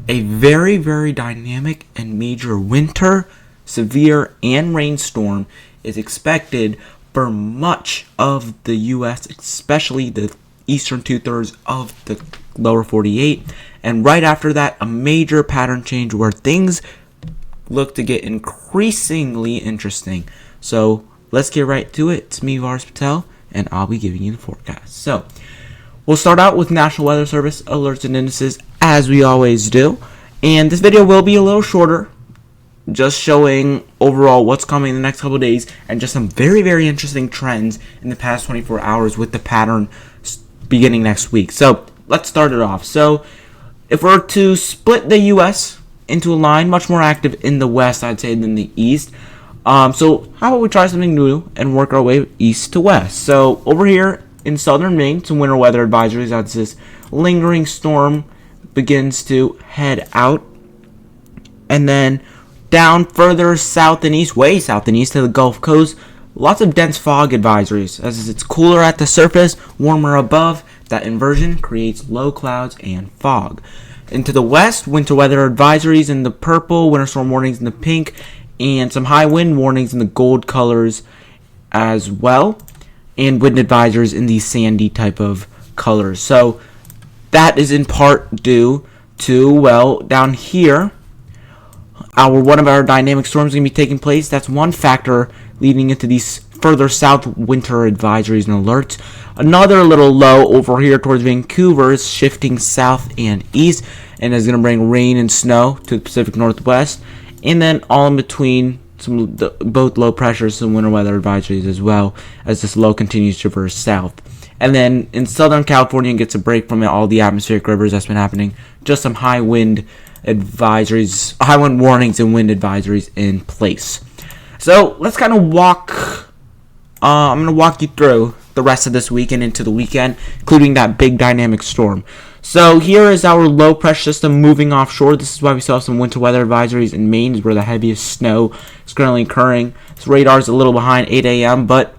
A very, very dynamic and major winter, severe, and rainstorm is expected for much of the U.S., especially the eastern two-thirds of the lower 48. And right after that, a major pattern change where things look to get increasingly interesting. So let's get right to it. It's me, Vars Patel, and I'll be giving you the forecast. So we'll start out with National Weather Service alerts and indices, as we always do. And this video will be a little shorter, just showing overall what's coming in the next couple of days and just some very, very interesting trends in the past 24 hours with the pattern beginning next week. So let's start it off. So if we're to split the U.S. into a line, much more active in the west, I'd say, than the east. So how about we try something new and work our way east to west? So over here in southern Maine, some winter weather advisories as this lingering storm begins to head out. And then down further south and east, way south and east to the Gulf Coast, lots of dense fog advisories. As it's cooler at the surface, warmer above, that inversion creates low clouds and fog. Into the west, winter weather advisories in the purple, winter storm warnings in the pink, and some high wind warnings in the gold colors as well, and wind advisories in these sandy type of colors. So that is in part due to, well, down here, one of our dynamic storms is going to be taking place. That's one factor leading into these further south winter advisories and alerts. Another little low over here towards Vancouver is shifting south and east and is going to bring rain and snow to the Pacific Northwest. And then all in between, both low pressures and winter weather advisories as well, as this low continues to traverse south. And then in Southern California, it gets a break from all the atmospheric rivers that's been happening. Just some high wind advisories, high wind warnings and wind advisories in place. So let's kind of I'm going to walk you through the rest of this week and into the weekend, including that big dynamic storm. So here is our low pressure system moving offshore. This is why we saw some winter weather advisories in Maine, where the heaviest snow is currently occurring. This radar is a little behind 8 a.m., but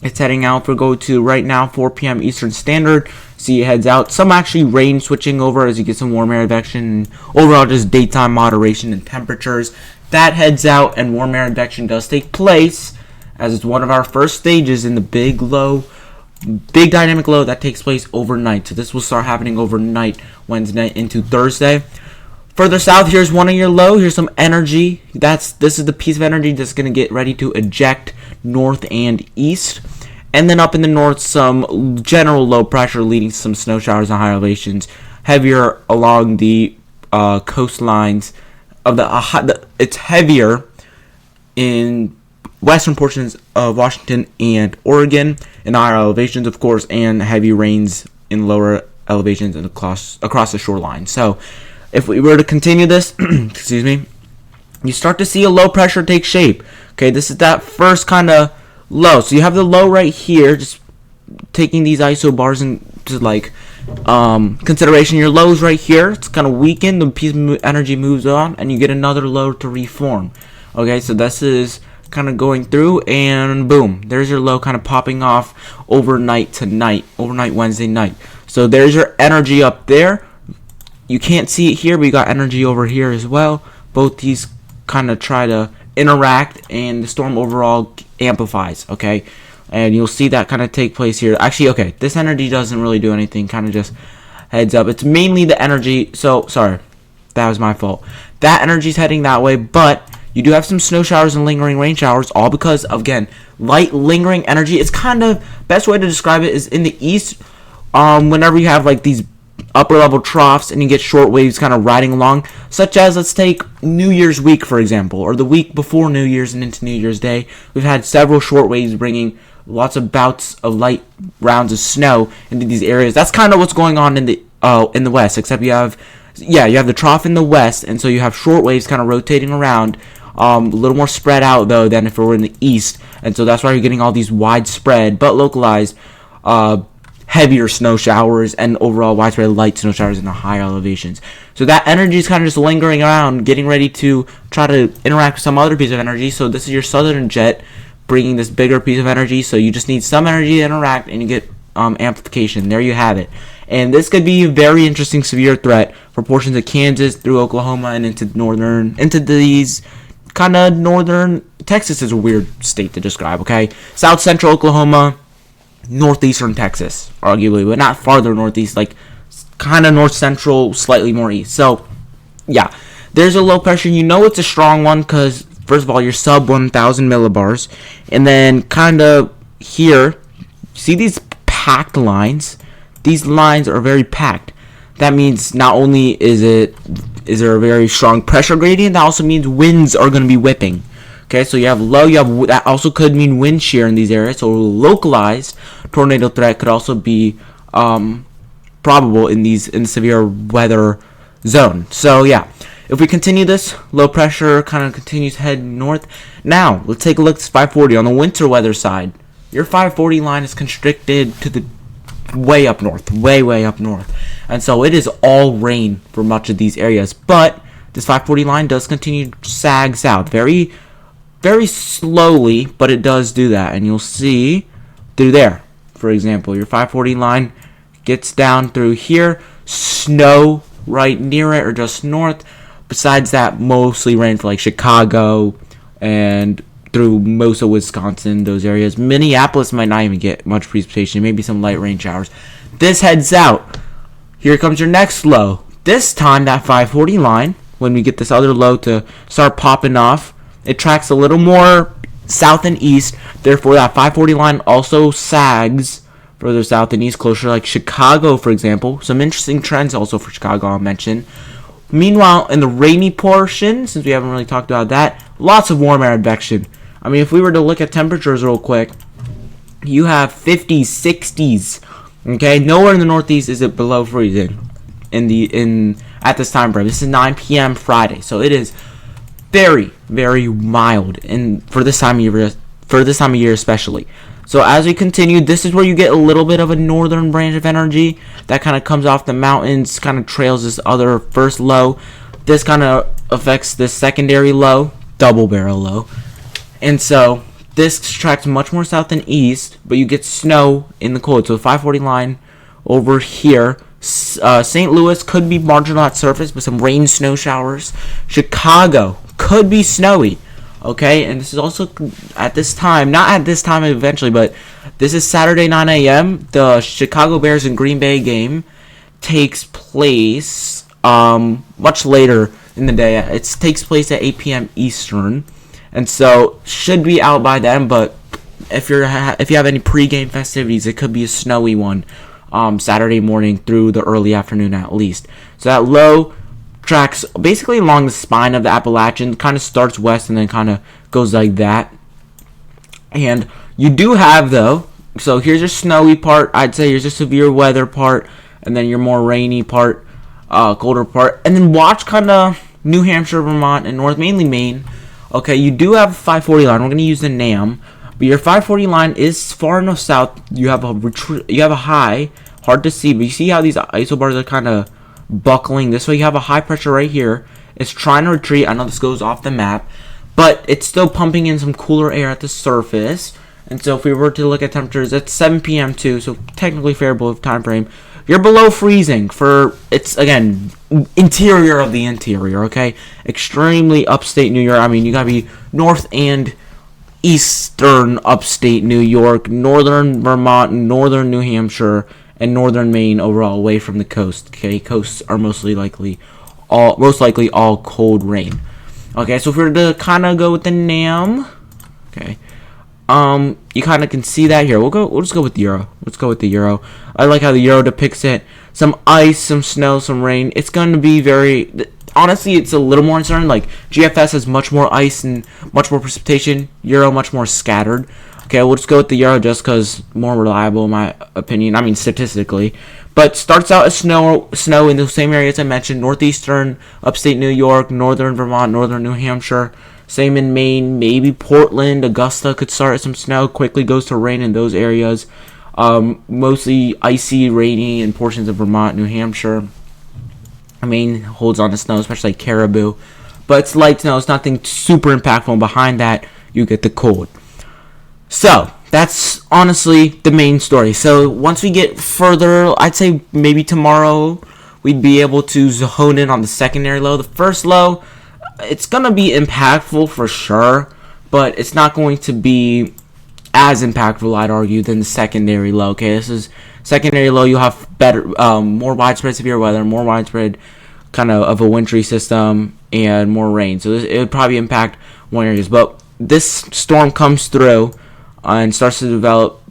it's heading out. For go to right now 4 p.m. Eastern Standard. See it heads out. Some actually rain switching over as you get some warm air advection, and overall just daytime moderation in temperatures. That heads out, and warm air advection does take place, as it's one of our first stages in the big dynamic low that takes place overnight. So this will start happening overnight, Wednesday into Thursday. Further south, here's one of your low. Here's some energy. This is the piece of energy that's going to get ready to eject north and east. And then up in the north, some general low pressure leading to some snow showers and high elevations. Heavier along the coastlines of it's heavier in western portions of Washington and Oregon, in higher elevations, of course, and heavy rains in lower elevations and across the shoreline. So if we were to continue this, excuse me, you start to see a low pressure take shape. Okay, this is that first kind of low. So you have the low right here, just taking these isobars into consideration. Your lows right here, it's kind of weakened, the piece of energy moves on, and you get another low to reform. Okay, so this is kind of going through, and boom, there's your low kind of popping off overnight Wednesday night. So there's your energy up there. You can't see it here, but you got energy over here as well. Both these kind of try to interact, and the storm overall amplifies, okay? And you'll see that kind of take place here. Actually, okay, this energy doesn't really do anything, kind of just heads up. It's mainly the energy, so, sorry, that was my fault. That energy's heading that way, but you do have some snow showers and lingering rain showers, all because of, again, light lingering energy. It's kind of, best way to describe it is in the east, whenever you have like these upper level troughs and you get short waves kind of riding along, such as, let's take New Year's week, for example, or the week before New Year's and into New Year's Day. We've had several short waves bringing lots of bouts of light rounds of snow into these areas. That's kind of what's going on in the west, except you have the trough in the west, and so you have short waves kind of rotating around. A little more spread out, though, than if it were in the east. And so that's why you're getting all these widespread, but localized, heavier snow showers and overall widespread light snow showers in the higher elevations. So that energy is kind of just lingering around, getting ready to try to interact with some other piece of energy. So this is your southern jet bringing this bigger piece of energy. So you just need some energy to interact, and you get amplification. There you have it. And this could be a very interesting severe threat for portions of Kansas through Oklahoma and into these kind of northern. Texas is a weird state to describe, okay? South central Oklahoma, northeastern Texas, arguably, but not farther northeast, like kind of north central, slightly more east. So, yeah, there's a low pressure. You know it's a strong one because, first of all, you're sub 1,000 millibars. And then kind of here, see these packed lines? These lines are very packed. That means not only is there a very strong pressure gradient, that also means winds are going to be whipping. Okay, so you have low, that also could mean wind shear in these areas. So localized tornado threat could also be probable in severe weather zone. So yeah, if we continue this, low pressure kind of continues to head north. Now, let's take a look at this 540 on the winter weather side. Your 540 line is constricted to the way up north, way up north. And so it is all rain for much of these areas. But this 540 line does continue to sag south. Very, very slowly, but it does do that. And you'll see through there, for example, your 540 line gets down through here. Snow right near it or just north. Besides that, mostly rain for like Chicago and through most of Wisconsin, those areas. Minneapolis might not even get much precipitation, maybe some light rain showers. This heads out. Here comes your next low. This time, that 540 line, when we get this other low to start popping off, it tracks a little more south and east. Therefore, that 540 line also sags further south and east, closer like Chicago, for example. Some interesting trends also for Chicago I'll mention. Meanwhile, in the rainy portion, since we haven't really talked about that, lots of warm air advection. I mean, if we were to look at temperatures real quick, you have 50s, 60s. Okay, nowhere in the Northeast is it below freezing at this time frame. This is 9 p.m. Friday, so it is very, very mild, and for this time of year especially. So as we continue, this is where you get a little bit of a northern branch of energy that kind of comes off the mountains, kind of trails this other first low. This kind of affects this secondary low, double barrel low. And so this tracks much more south and east, but you get snow in the cold. So the 540 line over here, St. Louis could be marginal at surface, but some rain, snow showers. Chicago could be snowy. Okay, and this is also at this time, not at this time eventually, but this is Saturday 9 a.m. The Chicago Bears and Green Bay game takes place much later in the day. It takes place at 8 p.m. Eastern, and so should be out by then. But if you have any pregame festivities, it could be a snowy one Saturday morning through the early afternoon at least. So that low tracks basically along the spine of the Appalachian, kind of starts west and then kind of goes like that. And you do have, though, so here's your snowy part, I'd say here's your severe weather part, and then your more rainy part, colder part, and then watch kind of New Hampshire, Vermont, and north, mainly Maine. Okay, you do have a 540 line. We're going to use the NAM, but your 540 line is far enough south. You have a high, hard to see, but you see how these isobars are kind of buckling this way. You have a high pressure right here. It's trying to retreat. I know this goes off the map, but it's still pumping in some cooler air at the surface. And so if we were to look at temperatures, it's 7 p.m. too, so technically favorable time frame. You're below freezing for, it's again interior of the interior, okay? Extremely upstate New York. I mean, you gotta be north and eastern upstate New York, northern Vermont, northern New Hampshire, and northern Maine overall, away from the coast. Okay, coasts are most likely all cold rain. Okay, so if we were to kind of go with the NAM, okay, you kind of can see that here. We'll just go with the euro. Let's go with the euro. I like how the euro depicts it. Some ice, some snow, some rain. It's going to be very. Honestly, it's a little more uncertain. Like GFS has much more ice and much more precipitation. Euro much more scattered. Okay, we'll just go with the euro just because more reliable in my opinion. I mean, statistically. But starts out as snow in the same areas I mentioned. Northeastern, upstate New York, northern Vermont, northern New Hampshire. Same in Maine. Maybe Portland, Augusta could start some snow. Quickly goes to rain in those areas. Mostly icy, rainy in portions of Vermont, New Hampshire. Maine holds on to snow, especially like Caribou. But it's light snow. It's nothing super impactful. And behind that, you get the cold. So, that's honestly the main story. So once we get further, I'd say maybe tomorrow we'd be able to hone in on the secondary low. The first low, it's going to be impactful for sure, but it's not going to be as impactful, I'd argue, than the secondary low. Okay, this is secondary low. You'll have better, more widespread severe weather, more widespread kind of a wintry system, and more rain. So it would probably impact one areas. But this storm comes through and starts to develop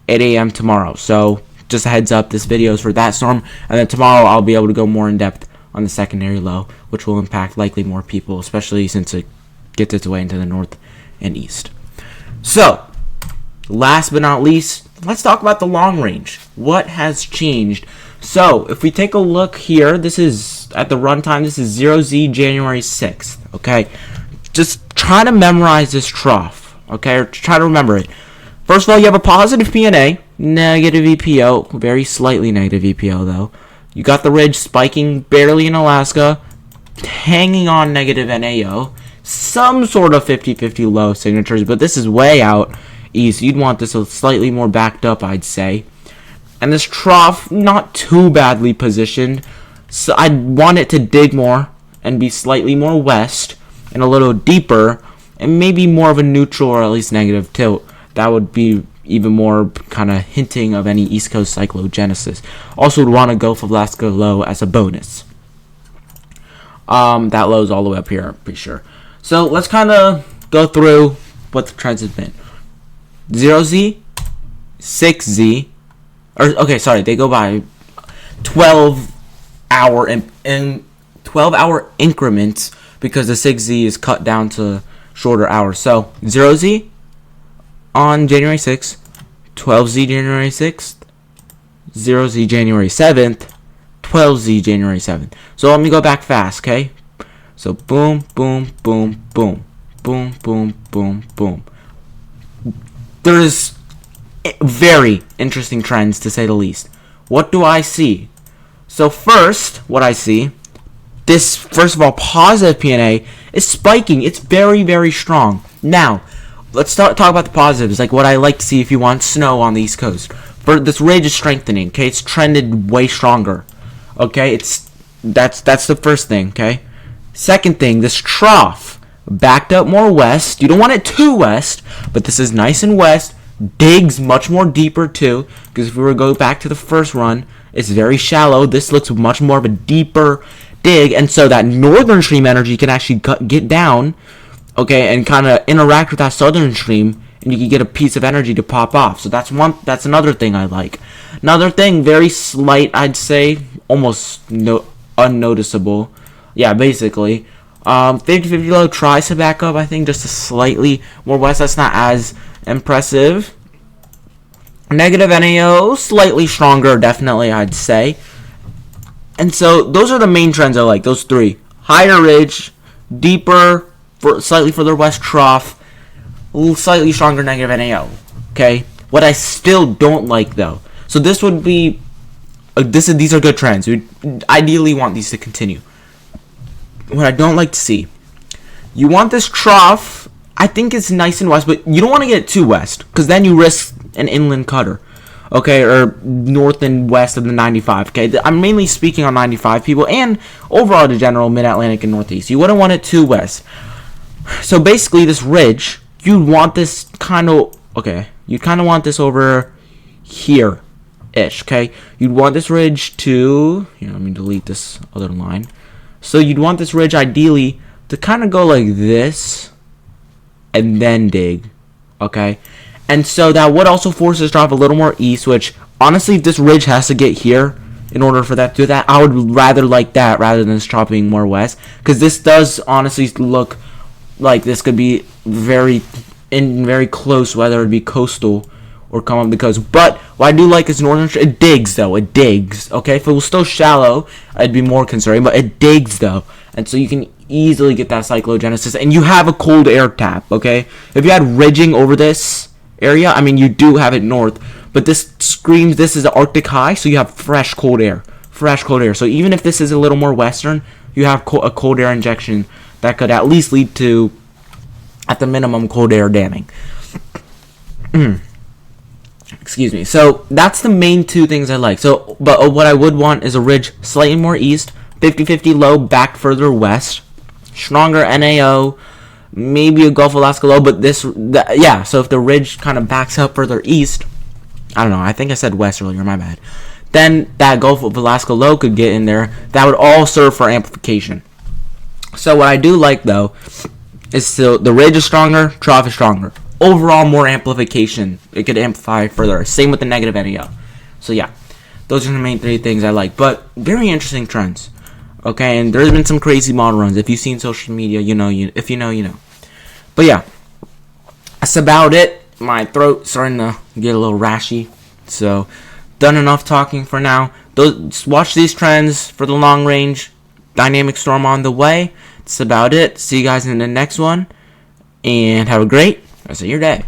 8 a.m. tomorrow. So just a heads up, this video is for that storm, and then tomorrow I'll be able to go more in depth on the secondary low, which will impact likely more people, especially since it gets its way into the north and east. So last but not least, let's talk about the long range. What has changed? So if we take a look here, this is at the runtime. This is 0Z January 6th. Okay, just try to memorize this trough. Okay, or try to remember it. First of all, you have a positive PNA, negative EPO, very slightly negative EPO though. You got the ridge spiking barely in Alaska, hanging on negative NAO, some sort of 50-50 low signatures, but this is way out east. You'd want this slightly more backed up, I'd say. And this trough, not too badly positioned, so I'd want it to dig more and be slightly more west and a little deeper, and maybe more of a neutral or at least negative tilt. That would be even more kind of hinting of any East Coast cyclogenesis. Also would want to go for Alaska low as a bonus. That low's all the way up here, I'm pretty sure. So let's kind of go through what the trends have been. 0Z, 6Z, or okay, sorry, they go by 12-hour in 12-hour increments because the 6Z is cut down to shorter hours. So 0Z on January 6th, 12Z January 6th, 0Z January 7th, 12Z January 7th. So let me go back fast, okay? So boom, boom, boom, boom, boom, boom, boom, boom. There's very interesting trends, to say the least. What do I see? So first, what I see, this, first of all, positive PNA is spiking. It's very, very strong. Now, let's talk about the positives, like what I like to see if you want snow on the East Coast. For this ridge is strengthening, okay? It's trended way stronger, okay? That's the first thing, okay? Second thing, this trough backed up more west. You don't want it too west, but this is nice and west. Digs much more deeper too, because if we were to go back to the first run, it's very shallow. This looks much more of a deeper dig, and so that northern stream energy can actually get down, okay, and kind of interact with that southern stream, and you can get a piece of energy to pop off. So that's another thing I like. Another thing, very slight, I'd say, almost unnoticeable. Yeah, basically. 50-50 low tries to back up, I think, just a slightly more west. That's not as impressive. Negative NAO, slightly stronger, definitely, I'd say. And so those are the main trends I like, those three. Higher ridge, deeper, slightly further west trough, slightly stronger negative NAO. Okay? What I still don't like, though, so this would be, these are good trends. We ideally want these to continue. What I don't like to see, you want this trough, I think it's nice and west, but you don't want to get it too west, because then you risk an inland cutter, okay, or north and west of the 95, okay? I'm mainly speaking on 95 people, and overall the general mid-Atlantic and northeast. You wouldn't want it too west. So basically this ridge, you'd want this kind of, okay, you kind of want this over here-ish, okay? You'd want this ridge to, let me delete this other line. So you'd want this ridge ideally to kind of go like this and then dig, okay? And so that would also force us to drop a little more east, which honestly, if this ridge has to get here in order for that to do that, I would rather like that rather than this dropping more west, because this does honestly look like this could be very close, whether it be coastal or come up the coast. But what I do like is northern. It digs though. It digs. Okay, if it was still shallow, I'd be more concerned. But it digs though, and so you can easily get that cyclogenesis, and you have a cold air tap. Okay, if you had ridging over this area, I mean you do have it north, but this screams this is the Arctic high, so you have fresh cold air. So even if this is a little more western, you have a cold air injection that could at least lead to, at the minimum, cold air damming. Excuse me. So that's the main two things I like. So, but what I would want is a ridge slightly more east, 50-50 low back further west, stronger NAO, maybe a Gulf of Alaska low, but yeah. So if the ridge kind of backs up further east, I don't know. I think I said west earlier. My bad. Then that Gulf of Alaska low could get in there. That would all serve for amplification. So what I do like though is still the ridge is stronger, trough is stronger. Overall, more amplification. It could amplify further. Same with the negative NAO. So yeah, those are the main three things I like. But very interesting trends. Okay, and there's been some crazy model runs. If you've seen social media, you know. If you know, you know. But yeah, that's about it. My throat's starting to get a little rashy. So, done enough talking for now. Watch these trends for the long range. Dynamic storm on the way. That's about it. See you guys in the next one. And have a great rest of your day.